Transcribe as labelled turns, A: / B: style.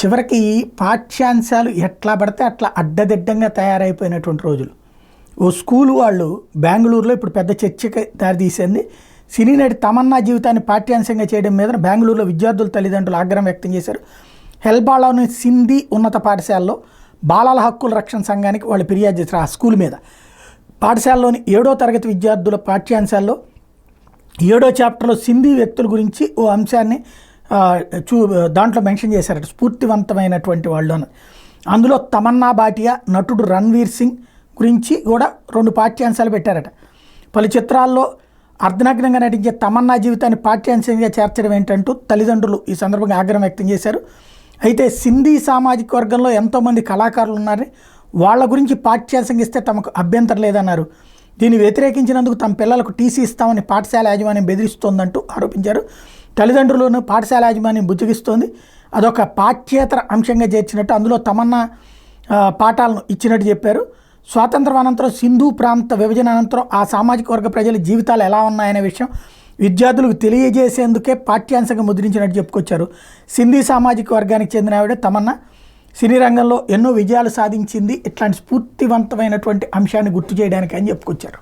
A: చివరికి పాఠ్యాంశాలు ఎట్లా పడితే అట్లా అడ్డదిడ్డంగా తయారైపోయినటువంటి రోజులు. ఓ స్కూలు వాళ్ళు బెంగళూరులో ఇప్పుడు పెద్ద చర్చకి దారితీసింది. సినీ నటి తమన్నా జీవితాన్ని పాఠ్యాంశంగా చేయడం మీద బెంగళూరులో విద్యార్థుల తల్లిదండ్రులు ఆగ్రహం వ్యక్తం చేశారు. హెల్బాలోని సింధీ ఉన్నత పాఠశాలలో బాలల హక్కుల రక్షణ సంఘానికి వాళ్ళు ఫిర్యాదు చేశారు ఆ స్కూల్ మీద. పాఠశాలలోని 7వ తరగతి విద్యార్థుల పాఠ్యాంశాల్లో 7వ చాప్టర్లో సింధీ వ్యక్తుల గురించి ఓ అంశాన్ని దాంట్లో మెన్షన్ చేశారట. స్ఫూర్తివంతమైనటువంటి వాళ్ళు అన్నది. అందులో తమన్నా భాటియా, నటుడు రణ్వీర్ సింగ్ గురించి కూడా 2 పాఠ్యాంశాలు పెట్టారట. పలు చిత్రాల్లో అర్ధనగ్నంగా నటించే తమన్నా జీవితాన్ని పాఠ్యాంశంగా చేర్చడం ఏంటంటూ తల్లిదండ్రులు ఈ సందర్భంగా ఆగ్రహం వ్యక్తం చేశారు. అయితే సింధీ సామాజిక వర్గంలో ఎంతోమంది కళాకారులు ఉన్నారని వాళ్ళ గురించి పాఠ్యాంశంగా ఇస్తే తమకు అభ్యంతరం లేదన్నారు. దీన్ని వ్యతిరేకించినందుకు తమ పిల్లలకు టీసీ ఇస్తామని పాఠశాల యాజమాన్యం బెదిరిస్తోందంటూ ఆరోపించారు. తల్లిదండ్రులను పాఠశాల యాజమాన్యం బుజ్జగిస్తోంది. అదొక పాఠ్యేతర అంశంగా చేర్చినట్టు అందులో తమన్నా పాఠాలను ఇచ్చినట్టు చెప్పారు. స్వాతంత్రం అనంతరం సింధు ప్రాంత విభజన అనంతరం ఆ సామాజిక వర్గ ప్రజల జీవితాలు ఎలా ఉన్నాయనే విషయం విద్యార్థులకు తెలియజేసేందుకే పాఠ్యాంశంగా ముద్రించినట్టు చెప్పుకొచ్చారు. సింధీ సామాజిక వర్గానికి చెందిన ఆవిడ తమన్నా సినీ రంగంలో ఎన్నో విజయాలు సాధించింది. ఇట్లాంటి స్ఫూర్తివంతమైనటువంటి అంశాన్ని గుర్తు చేయడానికి అని చెప్పుకొచ్చారు.